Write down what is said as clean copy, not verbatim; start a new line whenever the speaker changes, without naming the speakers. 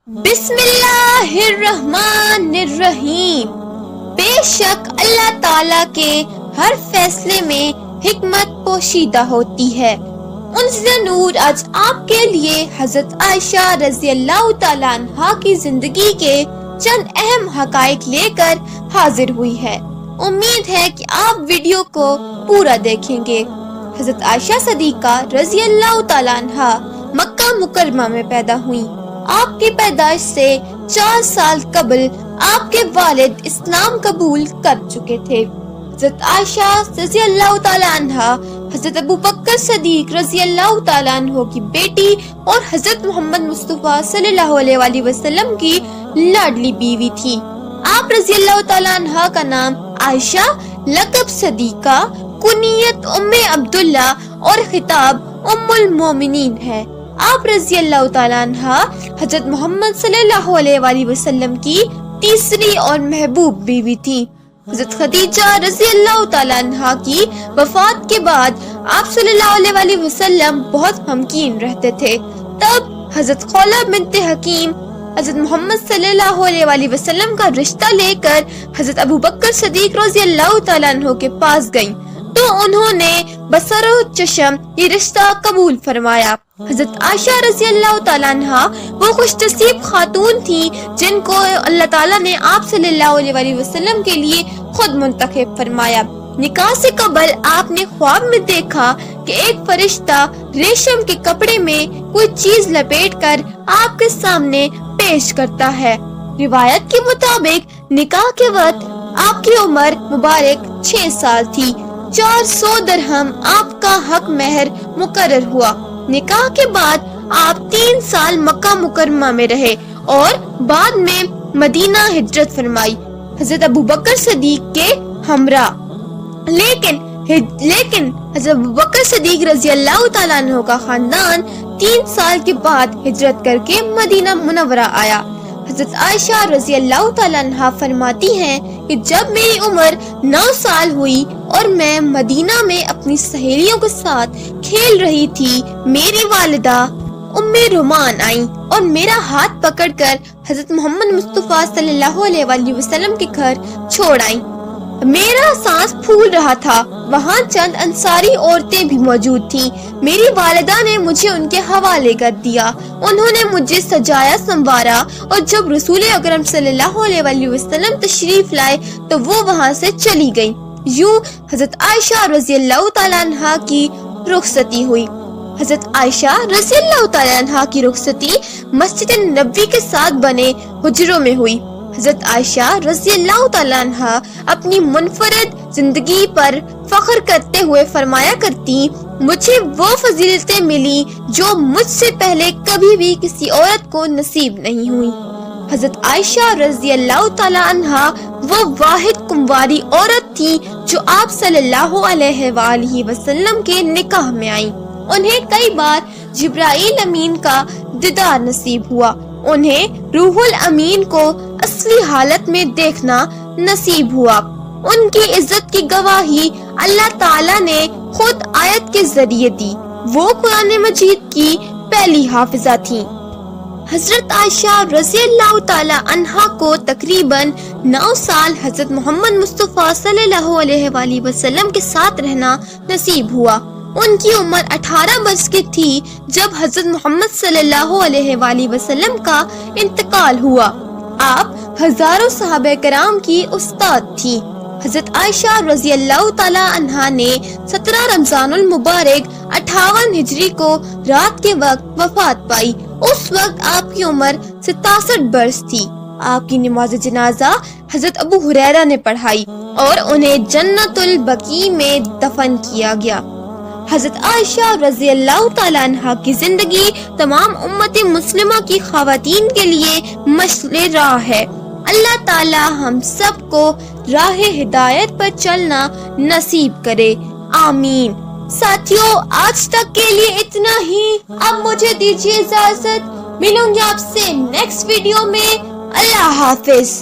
بسم اللہ الرحمن الرحیم۔ بے شک اللہ تعالیٰ کے ہر فیصلے میں حکمت پوشیدہ ہوتی ہے۔ انزل نور آج آپ کے لیے حضرت عائشہ رضی اللہ تعالیٰ عنہا کی زندگی کے چند اہم حقائق لے کر حاضر ہوئی ہے۔ امید ہے کہ آپ ویڈیو کو پورا دیکھیں گے۔ حضرت عائشہ صدیقہ رضی اللہ تعالیٰ عنہا مکہ مکرمہ میں پیدا ہوئیں۔ آپ کی پیدائش سے 4 سال قبل آپ کے والد اسلام قبول کر چکے تھے۔ حضرت عائشہ رضی اللہ تعالیٰ عنہا حضرت ابوبکر صدیق رضی اللہ تعالیٰ عنہ کی بیٹی اور حضرت محمد مصطفیٰ صلی اللہ علیہ وآلہ وسلم کی لاڈلی بیوی تھی۔ آپ رضی اللہ تعالیٰ عنہا کا نام عائشہ، لقب صدیقہ، کنیت ام عبداللہ اور خطاب ام المومنین ہے۔ آپ رضی اللہ تعالیٰ عنہا حضرت محمد صلی اللہ علیہ وآلہ وسلم کی تیسری اور محبوب بیوی تھی۔ حضرت خدیجہ رضی اللہ تعالیٰ عنہا کی وفات کے بعد آپ صلی اللہ علیہ وآلہ وسلم بہت غمگین رہتے تھے۔ تب حضرت خولہ بنت حکیم حضرت محمد صلی اللہ علیہ وآلہ وسلم کا رشتہ لے کر حضرت ابوبکر صدیق رضی اللہ تعالیٰ عنہ کے پاس گئیں تو انہوں نے بصر و چشم یہ رشتہ قبول فرمایا۔ حضرت عائشہ رضی اللہ تعالیٰ عنہا وہ خوش نصیب خاتون تھی جن کو اللہ تعالیٰ نے آپ صلی اللہ علیہ وآلہ وسلم کے لیے خود منتخب فرمایا۔ نکاح سے قبل آپ نے خواب میں دیکھا کہ ایک فرشتہ ریشم کے کپڑے میں کوئی چیز لپیٹ کر آپ کے سامنے پیش کرتا ہے۔ روایت کے مطابق نکاح کے وقت آپ کی عمر مبارک 6 سال تھی۔ 400 درہم آپ کا حق مہر مقرر ہوا۔ نکاح کے بعد آپ 3 سال مکہ مکرمہ میں رہے اور بعد میں مدینہ ہجرت فرمائی حضرت ابوبکر صدیق کے ہمراہ۔ لیکن حضرت ابوبکر صدیق رضی اللہ تعالیٰ عنہ کا خاندان 3 سال کے بعد ہجرت کر کے مدینہ منورہ آیا۔ حضرت عائشہ رضی اللہ تعالیٰ عنہ فرماتی ہیں کہ جب میری عمر 9 سال ہوئی اور میں مدینہ میں اپنی سہیلیوں کے ساتھ کھیل رہی تھی، میری والدہ ام رومان آئیں اور میرا ہاتھ پکڑ کر حضرت محمد مصطفیٰ صلی اللہ علیہ وآلہ وسلم کے گھر چھوڑ آئیں۔ میرا سانس پھول رہا تھا، وہاں چند انصاری عورتیں بھی موجود تھیں۔ میری والدہ نے مجھے ان کے حوالے کر دیا۔ انہوں نے مجھے سجایا سنوارا اور جب رسول اکرم صلی اللہ علیہ وآلہ وسلم تشریف لائے تو وہ وہاں سے چلی گئیں۔ یوں حضرت عائشہ رضی اللہ تعالیٰ عنہا کی رخصتی ہوئی۔ حضرت عائشہ رضی اللہ تعالیٰ عنہا کی رخصتی مسجد نبوی کے ساتھ بنے حجروں میں ہوئی۔ حضرت عائشہ رضی اللہ تعالیٰ عنہا اپنی منفرد زندگی پر فخر کرتے ہوئے فرمایا کرتی، مجھے وہ فضیلتیں ملی جو مجھ سے پہلے کبھی بھی کسی عورت کو نصیب نہیں ہوئی۔ حضرت عائشہ رضی اللہ تعالیٰ عنہا وہ واحد کنواری عورت تھی جو آپ صلی اللہ علیہ وآلہ وسلم کے نکاح میں آئیں۔ انہیں کئی بار جبرائیل امین کا دیدار نصیب ہوا۔ انہیں روح الامین کو اصلی حالت میں دیکھنا نصیب ہوا۔ ان کی عزت کی گواہی اللہ تعالیٰ نے خود آیت کے ذریعے دی۔ وہ قرآن مجید کی پہلی حافظہ تھیں۔ حضرت عائشہ رضی اللہ تعالیٰ عنہا کو تقریباً 9 سال حضرت محمد مصطفیٰ صلی اللہ علیہ وآلہ وسلم کے ساتھ رہنا نصیب ہوا۔ ان کی عمر 18 برس کی تھی جب حضرت محمد صلی اللہ علیہ وآلہ وسلم کا انتقال ہوا۔ آپ ہزاروں صحابہ کرام کی استاد تھی۔ حضرت عائشہ رضی اللہ تعالیٰ عنہا نے 17 رمضان المبارک 58 ہجری کو رات کے وقت وفات پائی۔ اس وقت آپ کی عمر 67 برس تھی۔ آپ کی نماز جنازہ حضرت ابو ہریرہ نے پڑھائی اور انہیں جنت البقیع میں دفن کیا گیا۔ حضرت عائشہ رضی اللہ تعالیٰ عنہا کی زندگی تمام امت مسلمہ کی خواتین کے لیے مشعل راہ ہے۔ اللہ تعالیٰ ہم سب کو راہ ہدایت پر چلنا نصیب کرے، آمین۔ ساتھیوں، آج تک کے لیے اتنا ہی۔ اب مجھے دیجیے اجازت، ملوں گی آپ سے نیکسٹ ویڈیو میں۔ اللہ حافظ۔